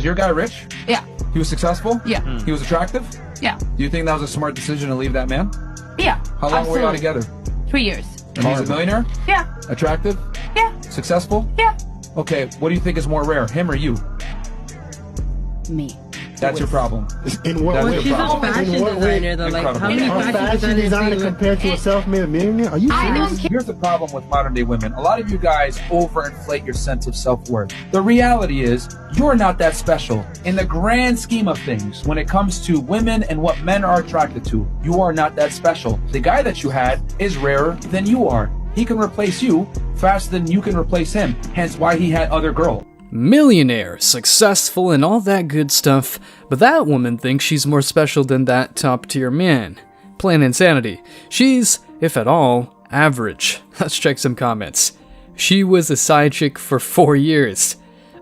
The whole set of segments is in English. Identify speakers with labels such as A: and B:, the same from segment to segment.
A: your guy rich?
B: Yeah.
A: He was successful?
B: Yeah.
A: He was attractive?
B: Yeah.
A: Do you think that was a smart decision to leave that man?
B: Yeah.
A: How long were y'all together?
B: 3 years.
A: And he's a millionaire?
B: Yeah.
A: Attractive?
B: Yeah.
A: Successful?
B: Yeah.
A: Okay, what do you think is more rare, him or you?
B: Me.
A: That's your problem.
C: In what way?
D: She's a fashion designer, though. Like, how many
C: A fashion designer compared to a self-made millionaire? Are you serious?
A: Here's the problem with modern day women. A lot of you guys overinflate your sense of self-worth. The reality is, you're not that special. In the grand scheme of things, when it comes to women and what men are attracted to, you are not that special. The guy that you had is rarer than you are. He can replace you faster than you can replace him, hence why he had other girls.
E: Millionaire, successful, and all that good stuff, but that woman thinks she's more special than that top-tier man. Plain insanity. She's, if at all, average. Let's check some comments. She was a side chick for 4 years.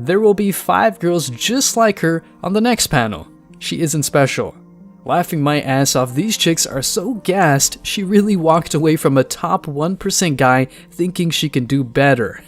E: There will be 5 girls just like her on the next panel. She isn't special. Laughing my ass off, these chicks are so gassed, she really walked away from a top 1% guy thinking she can do better.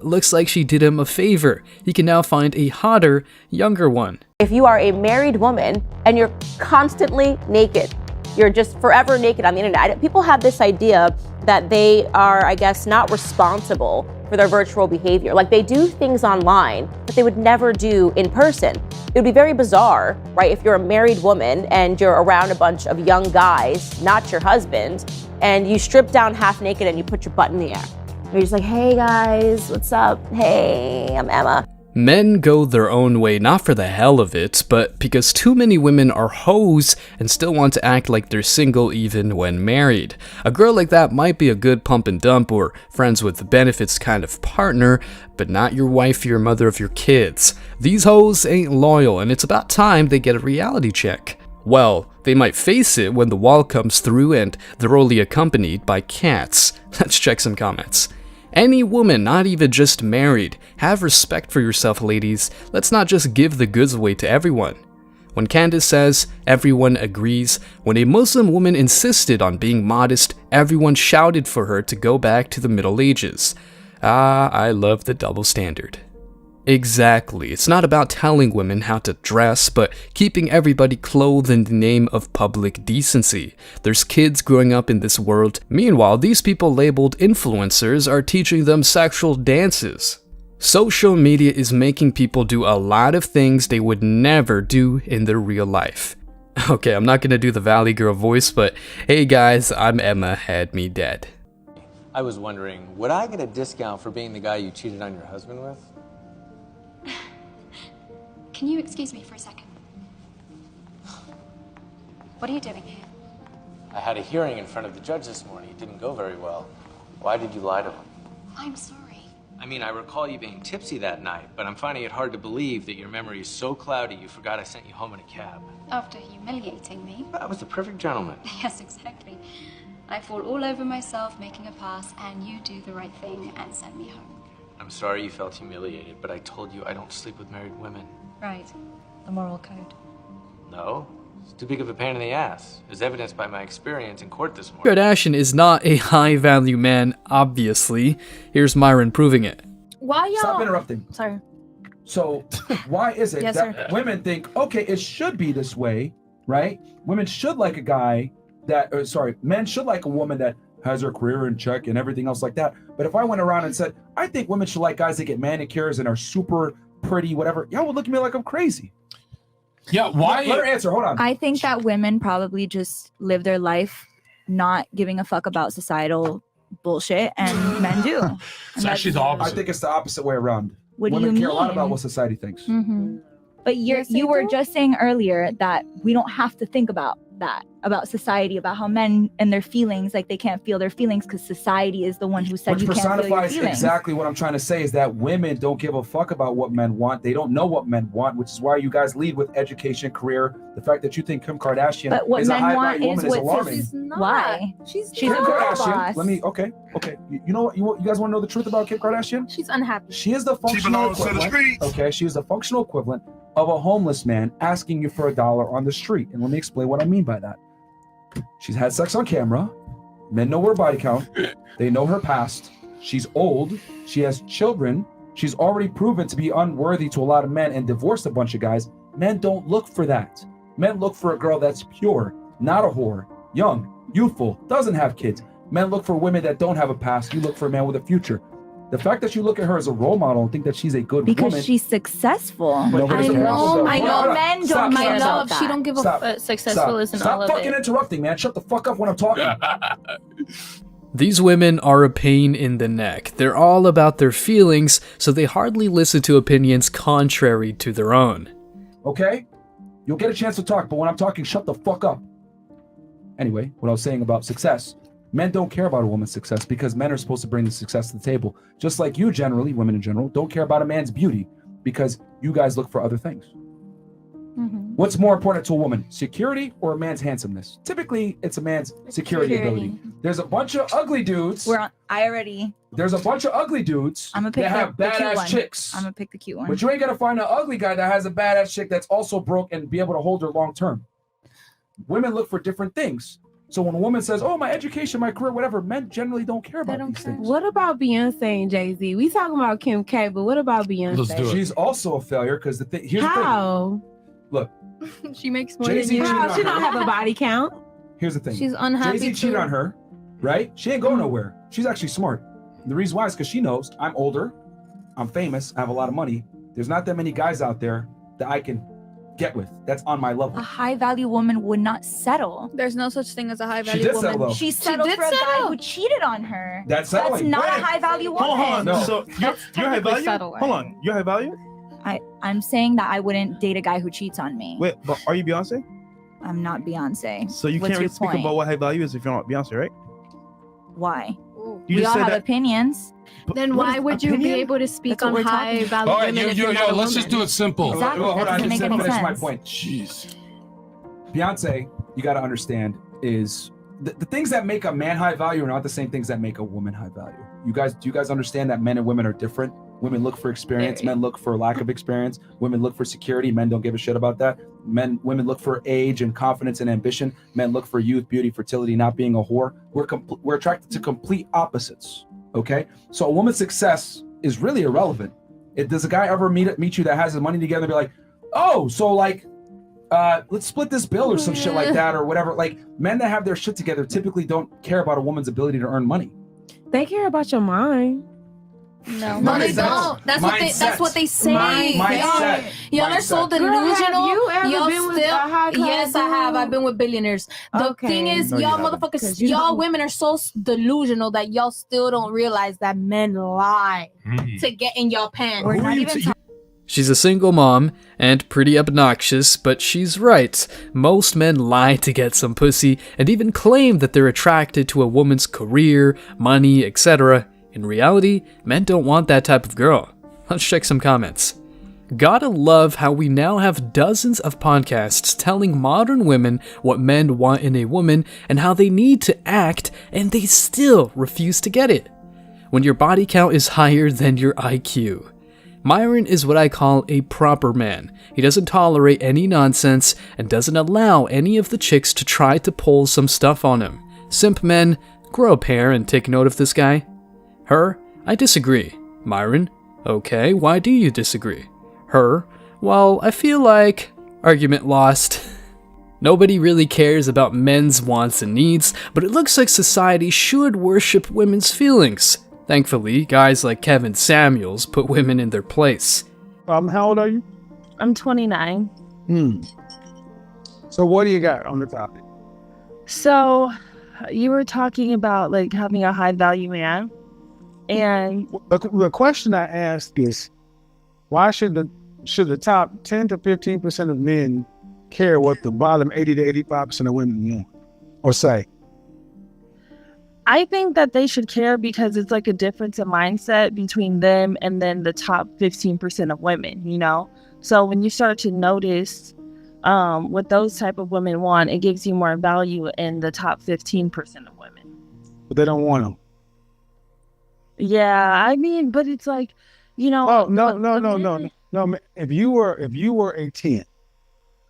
E: Looks like she did him a favor. He can now find a hotter, younger one.
F: If you are a married woman and you're constantly naked, you're just forever naked on the internet. People have this idea that they are, I guess, not responsible for their virtual behavior. Like, they do things online that they would never do in person. It would be very bizarre, right, if you're a married woman and you're around a bunch of young guys, not your husband, and you strip down half naked and you put your butt in the air. You're just like, hey guys, what's up? Hey, I'm Emma.
E: Men go their own way, not for the hell of it, but because too many women are hoes and still want to act like they're single even when married. A girl like that might be a good pump and dump or friends with benefits kind of partner, but not your wife or your mother of your kids. These hoes ain't loyal, and it's about time they get a reality check. Well, they might face it when the wall comes through and they're only accompanied by cats. Let's check some comments. Any woman, not even just married, have respect for yourself, ladies. Let's not just give the goods away to everyone. When Candace says, everyone agrees, when a Muslim woman insisted on being modest, everyone shouted for her to go back to the Middle Ages. Ah, I love the double standard. Exactly. It's not about telling women how to dress, but keeping everybody clothed in the name of public decency. There's kids growing up in this world. Meanwhile, these people labeled influencers are teaching them sexual dances. Social media is making people do a lot of things they would never do in their real life. Okay, I'm not gonna do the Valley Girl voice, but hey guys, I'm Emma, had me dead.
G: I was wondering, would I get a discount for being the guy you cheated on your husband with?
H: Can you excuse me for a second? What are you doing here?
G: I had a hearing in front of the judge this morning. It didn't go very well. Why did you lie to him?
H: I'm sorry.
G: I mean, I recall you being tipsy that night, but I'm finding it hard to believe that your memory is so cloudy you forgot I sent you home in a cab.
H: After humiliating me.
G: I was the perfect gentleman.
H: Yes, exactly. I fall all over myself making a pass, and you do the right thing and send me home.
G: I'm sorry you felt humiliated, but I told you I don't sleep with married women.
H: Right. The moral code.
G: No? It's too big of a pain in the ass, as evidenced by my experience in court this morning.
E: Kardashian is not a high-value man, obviously. Here's Myron proving it.
I: Why y'all?
A: Stop interrupting.
I: Sorry.
A: So, why is it
I: Yes,
A: that
I: sir.
A: women think, okay, it should be this way, right? Women should like a guy that, men should like a woman that has her career in check and everything else like that. But if I went around and said, I think women should like guys that get manicures and are super pretty, whatever, y'all would look at me like I'm crazy.
J: Yeah, why?
A: Let her answer, hold on.
I: I think that women probably just live their life not giving a fuck about societal bullshit, and men do. And
J: It's actually the opposite.
A: I think it's the opposite way around.
I: What do
A: Women
I: you
A: care a lot
I: mean?
A: about what society thinks.
I: Mm-hmm. But
H: Yes,
I: you
H: they
I: were
H: do.
I: just saying earlier that we don't have to think about that, about society, about how men and their feelings, like they can't feel their feelings because society is the one who said
A: Which
I: you can't feel your
A: personifies
I: feelings.
A: exactly what I'm trying to say is that women don't give a fuck about what men want. They don't know what men want, which is why you guys lead with education, career. The fact that you think Kim Kardashian
I: But what
A: is a
I: men
A: high
I: want
A: value
I: is
A: woman is
I: what
A: alarming.
I: she's Why?
H: She's
I: She's a
A: Kim
I: girl
A: Kardashian,
I: boss.
A: let me, okay. You know what? You guys want to know the truth about Kim Kardashian?
H: She's unhappy.
A: She is the functional equivalent. Okay, she is the functional equivalent of a homeless man asking you for $1 on the street. And let me explain what I mean by that. She's had sex on camera. Men know her body count. They know her past. She's old. She has children She's already proven to be unworthy to a lot of men and divorced a bunch of guys. Men don't look for that. Men look for a girl that's pure, not a whore, young, youthful, doesn't have kids. Men look for women that don't have a past. You look for a man with a future. The fact that you look at her as a role model and think that she's a good woman.
I: Because she's successful.
F: I know
I: men don't care about that.
K: She don't give a successful isn't all of it.
A: Stop fucking interrupting, man. Shut the fuck up when I'm talking.
E: These women are a pain in the neck. They're all about their feelings, so they hardly listen to opinions contrary to their own.
A: Okay? You'll get a chance to talk, but when I'm talking, shut the fuck up. Anyway, what I was saying about success. Men don't care about a woman's success because men are supposed to bring the success to the table. Just like you generally, women in general, don't care about a man's beauty because you guys look for other things. What's more important to a woman, security or a man's handsomeness? Typically, it's a man's security ability. There's a bunch of ugly dudes. There's a bunch of ugly dudes that have badass chicks.
I: I'm gonna pick the cute one.
A: But you ain't gonna find an ugly guy that has a badass chick that's also broke and be able to hold her long term. Women look for different things. So when a woman says, "Oh, my education, my career, whatever," men generally don't care about these things.
D: What about Beyonce and Jay-Z? We talking about Kim K, but what about Beyonce?
A: She's also a failure because here's
D: How?
A: the thing. Look,
K: she makes more
A: Jay-Z
K: than you.
A: cheated on
D: She
A: her.
D: don't have a body count.
A: Here's the thing.
K: She's unhappy
A: Jay-Z cheated
K: too.
A: on her, right? She ain't going nowhere. She's actually smart. The reason why is because she knows I'm older, I'm famous, I have a lot of money. There's not that many guys out there that I can get with. That's on my level.
I: A high value woman would not settle.
K: There's no such thing as a high
A: She
K: value
A: did
K: woman.
A: settle, though.
I: She settled
K: did
I: for a guy
K: settle.
I: who cheated on her.
A: That's
I: That's
A: settling.
I: not
A: Wait.
I: a high value woman.
L: Hold on.
A: No.
L: So you're high value?
K: settling.
L: Hold on. You're high value?
I: I'm saying that I wouldn't date a guy who cheats on me.
L: Wait, but are you Beyonce?
I: I'm not Beyonce.
L: So you
I: What's
L: can't really
I: your
L: speak
I: point?
L: about what high value is if you're not Beyonce, right?
I: Why?
L: You
I: We
L: just
I: all
L: said
I: have
L: that.
I: opinions.
L: But
K: Then
L: what
K: why
L: is
K: would you be
L: opinion?
K: able to speak
I: That's what
K: on
I: we're
K: high
I: talking
K: value
J: All right,
K: women if you're not a
J: let's
K: woman?
J: just do it simple.
I: Exactly.
A: Hold
I: That
A: on,
I: doesn't make any
A: finish my
I: sense.
A: point.
J: Jeez.
A: Beyonce, you got to understand, is the things that make a man high value are not the same things that make a woman high value. Do you guys understand that men and women are different? Women look for experience, men look for lack of experience. Women look for security, men don't give a shit about that. Women look for age and confidence and ambition. Men look for youth, beauty, fertility, not being a whore. We're attracted to complete opposites. Okay, so a woman's success is really irrelevant. Does a guy ever meet you that has his money together and be like, oh, so like, let's split this bill or some shit like that or whatever? Like, men that have their shit together typically don't care about a woman's ability to earn money.
D: They care about your mind.
K: No,
A: Mindset.
K: they don't. That's what they say.
A: Mindset.
K: Y'all are so
A: Mindset.
K: delusional.
D: Girl, have you ever
K: Y'all
D: been with a
K: still.
D: high-class
K: Yes, I have.
D: dude?
K: I've been with billionaires. The
D: Okay.
K: thing is,
L: No, you
K: y'all
L: haven't.
K: motherfuckers,
D: 'Cause you
K: y'all
D: don't.
K: women are so delusional that y'all still don't realize that men lie to get in your pants.
I: We're not even
E: She's a single mom and pretty obnoxious, but she's right. Most men lie to get some pussy and even claim that they're attracted to a woman's career, money, etc. In reality, men don't want that type of girl. Let's check some comments. Gotta love how we now have dozens of podcasts telling modern women what men want in a woman and how they need to act, and they still refuse to get it. When your body count is higher than your IQ. Myron is what I call a proper man. He doesn't tolerate any nonsense and doesn't allow any of the chicks to try to pull some stuff on him. Simp men, grow a pair and take note of this guy. Her, I disagree. Myron, okay, why do you disagree? Her, well, I feel like... Argument lost. Nobody really cares about men's wants and needs, but it looks like society should worship women's feelings. Thankfully, guys like Kevin Samuels put women in their place.
C: How old are you?
D: I'm 29.
C: So what do you got on the topic?
D: So you were talking about like having a high value man. And
C: The question I ask is, why should the top 10 to 15% of men care what the bottom 80 to 85% of women want or say?
D: I think that they should care because it's like a difference in mindset between them and then the top 15% of women, you know? So when you start to notice what those type of women want, it gives you more value in the top 15% of women.
C: But they don't want them.
D: Yeah, I mean, but it's like, you know.
C: Oh, no. If you were a 10,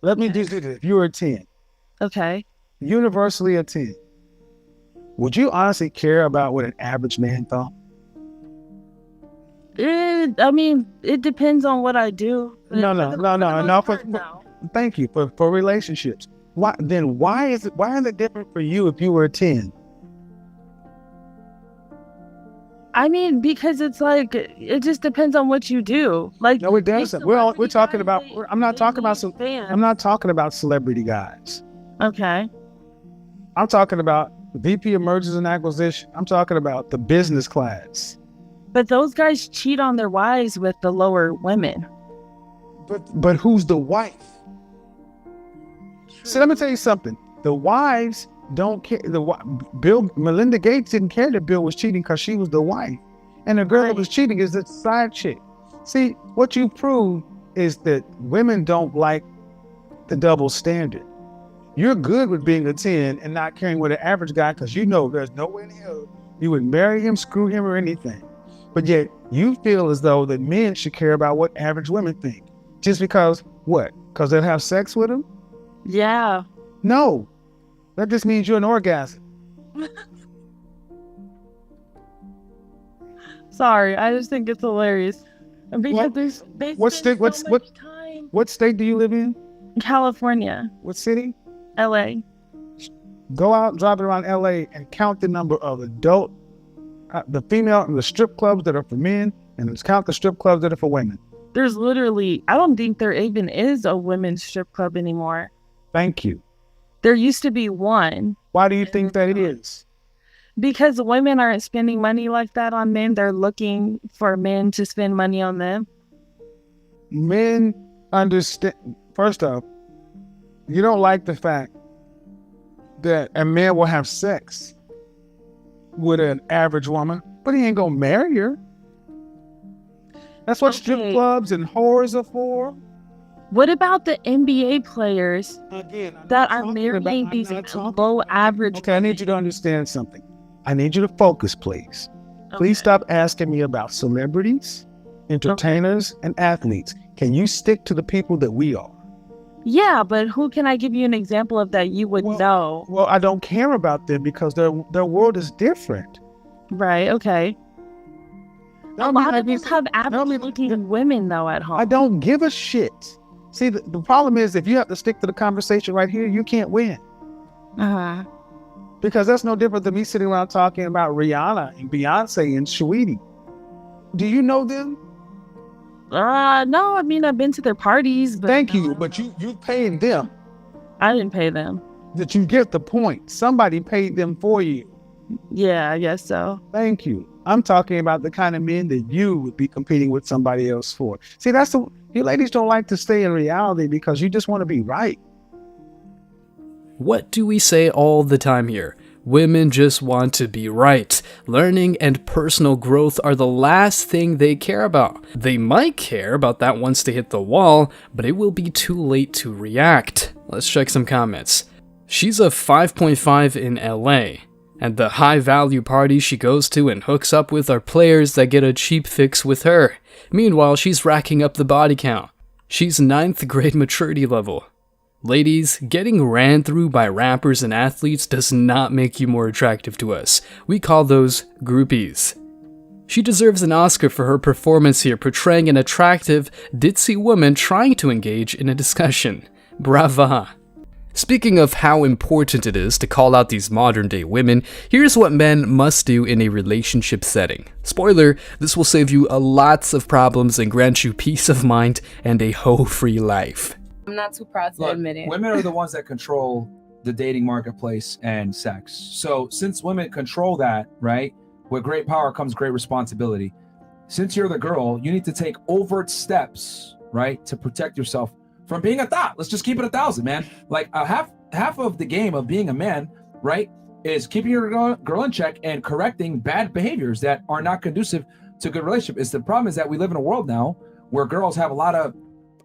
C: let me just do this. If you were a 10,
D: Okay.
C: universally a 10, would you honestly care about what an average man thought?
D: I mean, it depends on what I do.
C: No. Thank you for relationships. Why are they different for you if you were a 10?
D: I mean, because it's like it just depends on what you do. Like,
C: no, it doesn't. We're talking about. I'm not talking about celebrity guys.
D: Okay.
C: I'm talking about VP of Mergers and Acquisition. I'm talking about the business class.
D: But those guys cheat on their wives with the lower women.
C: But who's the wife? So let me tell you something. The wives don't care. Melinda Gates didn't care that Bill was cheating because she was the wife, and the girl that was cheating is the side chick. See, what you prove is that women don't like the double standard. You're good with being a 10 and not caring with an average guy because you know there's no way in hell you would marry him, screw him, or anything. But yet you feel as though that men should care about what average women think. Just because what? Because they'll have sex with them?
D: Yeah.
C: No. That just means you're an orgasm.
D: Sorry, I just think it's hilarious. Because
C: what state do you live in?
D: California.
C: What city?
D: LA.
C: Go out, drive around LA and count the number of adult, the strip clubs that are for men, and let's count the strip clubs that are for women.
D: There's literally, I don't think there even is a women's strip club anymore.
C: Thank you.
D: There used to be one.
C: Why do you think that it is?
D: Because women aren't spending money like that on men. They're looking for men to spend money on them.
C: Men understand. First off, you don't like the fact that a man will have sex with an average woman, but he ain't gonna marry her. That's what strip clubs and whores are for.
D: What about the NBA players that are marrying these low average?
C: Okay, I need you to understand something. I need you to focus, please. Please stop asking me about celebrities, entertainers, and athletes. Can you stick to the people that we are?
D: Yeah, but who can I give you an example of that you would know?
C: Well, I don't care about them because their world is different.
D: Right, okay. A lot of us have average-looking women, though, at home.
C: I don't give a shit. See, the problem is if you have to stick to the conversation right here, you can't win.
D: Uh-huh.
C: Because that's no different than me sitting around talking about Rihanna and Beyonce and Saweetie. Do you know them?
D: No, I mean, I've been to their parties. But
C: Thank you, but you paid them.
D: I didn't pay them.
C: That you get the point. Somebody paid them for you.
D: Yeah, I guess so.
C: Thank you. I'm talking about the kind of men that you would be competing with somebody else for. See, you ladies don't like to stay in reality because you just want to be right.
E: What do we say all the time here? Women just want to be right. Learning and personal growth are the last thing they care about. They might care about that once they hit the wall, but it will be too late to react. Let's check some comments. She's a 5.5 in LA, and the high-value parties she goes to and hooks up with are players that get a cheap fix with her. Meanwhile, she's racking up the body count. She's 9th grade maturity level. Ladies, getting ran through by rappers and athletes does not make you more attractive to us. We call those groupies. She deserves an Oscar for her performance here, portraying an attractive, ditzy woman trying to engage in a discussion. Brava! Speaking of how important it is to call out these modern-day women, here's what men must do in a relationship setting. Spoiler, this will save you lots of problems and grant you peace of mind and a hoe-free life.
M: I'm not too proud to admit it.
A: Women are the ones that control the dating marketplace and sex. So since women control that, right, with great power comes great responsibility. Since you're the girl, you need to take overt steps, right, to protect yourself from being a thought. Let's just keep it 1,000, man. Like half of the game of being a man, right, is keeping your girl in check and correcting bad behaviors that are not conducive to a good relationship. The problem is that we live in a world now where girls have a lot of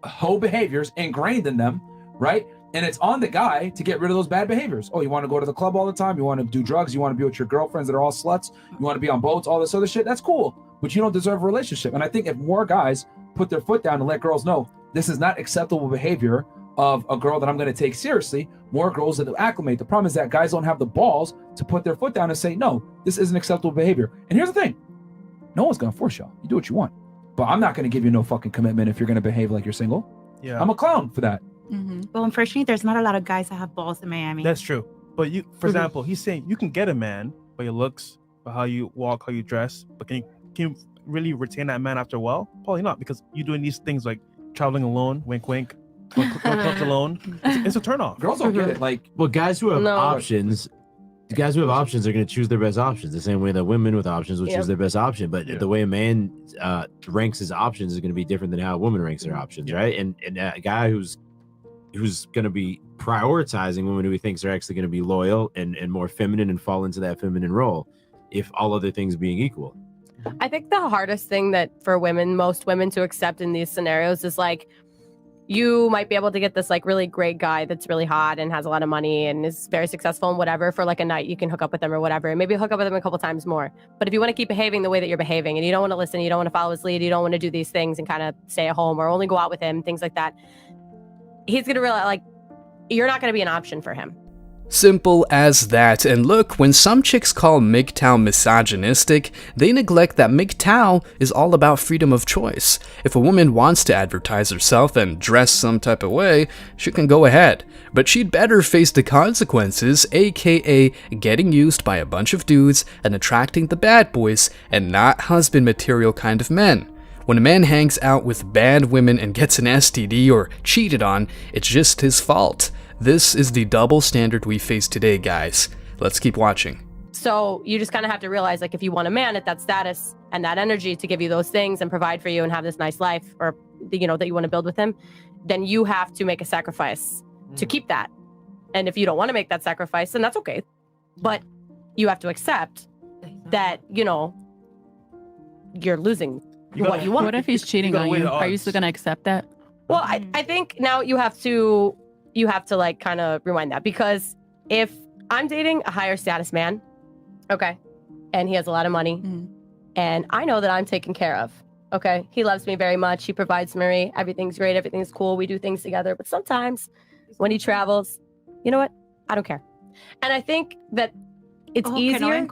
A: hoe behaviors ingrained in them, right? And it's on the guy to get rid of those bad behaviors. Oh, you want to go to the club all the time? You want to do drugs? You want to be with your girlfriends that are all sluts? You want to be on boats? All this other shit? That's cool, but you don't deserve a relationship. And I think if more guys put their foot down and let girls know this is not acceptable behavior of a girl that I'm going to take seriously, more girls that acclimate. The problem is that guys don't have the balls to put their foot down and say, no, this isn't acceptable behavior. And here's the thing. No one's going to force y'all. You do what you want. but I'm not going to give you no fucking commitment if you're going to behave like you're single.
L: Yeah.
A: I'm a clown for that.
N: Well, unfortunately, there's not a lot of guys that have balls in Miami.
L: That's true. But you, for example, he's saying you can get a man by your looks, by how you walk, how you dress, but can you really retain that man after a while? Probably not, because you're doing these things like traveling alone, wink, wink, clubs alone. It's a turnoff.
A: Girls don't get it. Like,
O: well, guys who have options. The guys who have options are going to choose their best options the same way that women with options will choose their best option. But the way a man ranks his options is going to be different than how a woman ranks their options, right? And a guy who's going to be prioritizing women who he thinks are actually going to be loyal and more feminine and fall into that feminine role, if all other things being equal.
F: I think the hardest thing that for women, most women to accept in these scenarios is like, you might be able to get this like really great guy that's really hot and has a lot of money and is very successful and whatever for like a night. You can hook up with him or whatever, and maybe hook up with him a couple times more. But if you want to keep behaving the way that you're behaving and you don't want to listen, you don't want to follow his lead, you don't want to do these things and kind of stay at home or only go out with him, things like that, he's going to realize like you're not going to be an option for him.
E: Simple as that. And look, when some chicks call MGTOW misogynistic, they neglect that MGTOW is all about freedom of choice. If a woman wants to advertise herself and dress some type of way, she can go ahead. But she'd better face the consequences, aka getting used by a bunch of dudes and attracting the bad boys and not husband material kind of men. When a man hangs out with bad women and gets an STD or cheated on, it's just his fault. This is the double standard we face today, guys. Let's keep watching.
F: So you just kind of have to realize, like, if you want a man at that status and that energy to give you those things and provide for you and have this nice life, or, you know, that you want to build with him, then you have to make a sacrifice to keep that. And if you don't want to make that sacrifice, then that's okay. But you have to accept that, you know, you're losing what you want.
B: What if he's cheating on you? Are you still going to accept that?
F: Well, I think now you have to like kind of rewind that, because if I'm dating a higher status man, okay, and he has a lot of money, and I know that I'm taken care of, okay, he loves me very much, he provides for me, everything's great, everything's cool, we do things together, but sometimes when he travels, you know what, I don't care. And I think that it's easier.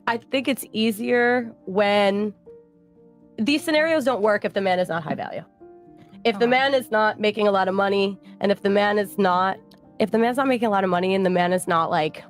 F: I think it's easier when these scenarios don't work if the man is not high value. If the man is not making a lot of money, and if the man's not making a lot of money and the man is not like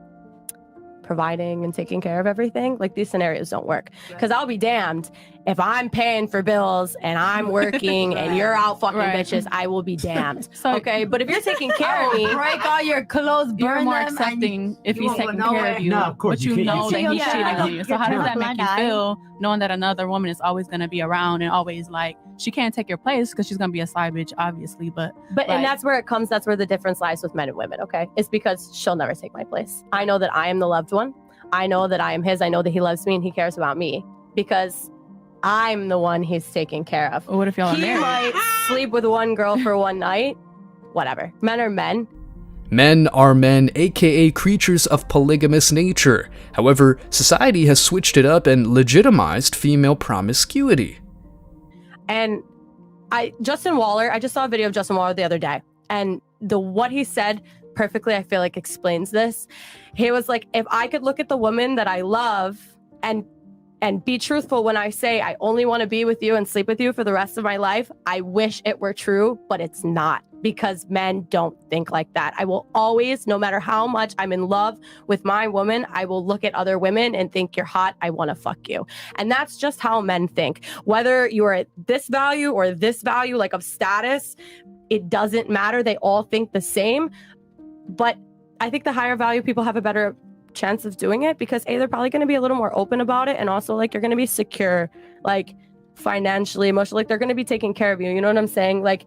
F: providing and taking care of everything, like these scenarios don't work. Because I'll be damned if I'm paying for bills and I'm working and you're out fucking bitches, I will be damned. So, okay, but if you're taking care of me,
K: break all your clothes, burn
B: you're more
K: them,
B: accepting if he's taking care of you.
O: No, of course,
B: but you know that he's cheating on you. So how does that make you feel, knowing that another woman is always going to be around and always like, she can't take your place because she's going to be a side bitch, obviously, but like,
F: and that's where the difference lies with men and women, okay? It's because she'll never take my place. I know that I am the loved one. I know that I am his. I know that he loves me and he cares about me because I'm the one he's taking care of.
B: What if y'all are married?
F: He might sleep with one girl for one night. Whatever. Men are men.
E: Men are men, aka creatures of polygamous nature. However, society has switched it up and legitimized female promiscuity.
F: And I just saw a video of Justin Waller the other day, and what he said perfectly, I feel like, explains this. He was like, if I could look at the woman that I love and be truthful when I say I only want to be with you and sleep with you for the rest of my life, I wish it were true, but it's not, because men don't think like that. I will always, no matter how much I'm in love with my woman, I will look at other women and think, you're hot, I want to fuck you. And that's just how men think. Whether you're at this value or this value, like of status, it doesn't matter. They all think the same. But I think the higher value people have a better chance of doing it because they're probably going to be a little more open about it, and also like you're going to be secure, like financially, emotionally, like they're going to be taking care of you. You know what I'm saying? Like,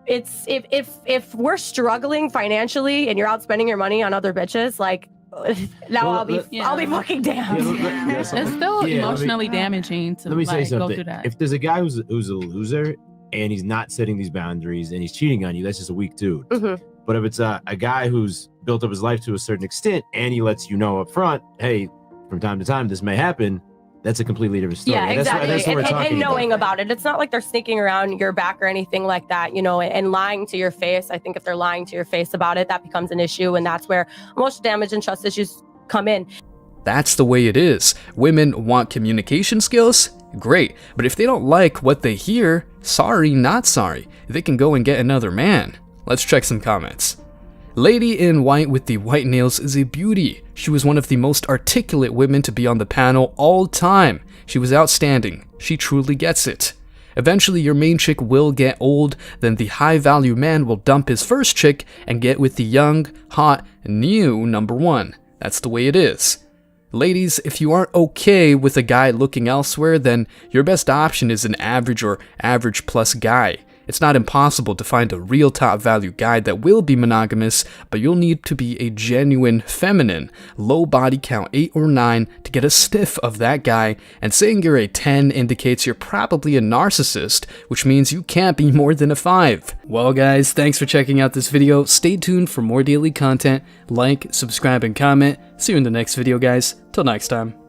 F: it's if we're struggling financially and you're out spending your money on other bitches, like I'll be fucking damned.
B: It's still emotionally damaging to
O: let me say
B: like, go
O: something.
B: through that.
O: If there's a guy who's a loser and he's not setting these boundaries and he's cheating on you, that's just a weak dude. But if it's a guy who's built up his life to a certain extent and he lets you know up front, hey, from time to time this may happen, that's a completely different story.
F: Yeah, exactly.
O: That's what we're talking
F: and knowing
O: about
F: it. It's not like they're sneaking around your back or anything like that, you know, and lying to your face. I think if they're lying to your face about it, that becomes an issue. And that's where emotional damage and trust issues come in.
E: That's the way it is. Women want communication skills? Great. But if they don't like what they hear, sorry, not sorry. They can go and get another man. Let's check some comments. Lady in white with the white nails is a beauty. She was one of the most articulate women to be on the panel all time. She was outstanding. She truly gets it. Eventually, your main chick will get old, then the high-value man will dump his first chick and get with the young, hot, new number one. That's the way it is. Ladies, if you aren't okay with a guy looking elsewhere, then your best option is an average or average plus guy. It's not impossible to find a real top value guy that will be monogamous, but you'll need to be a genuine feminine, low body count 8 or 9 to get a sniff of that guy, and saying you're a 10 indicates you're probably a narcissist, which means you can't be more than a 5. Well guys, thanks for checking out this video. Stay tuned for more daily content. Like, subscribe, and comment. See you in the next video guys. Till next time.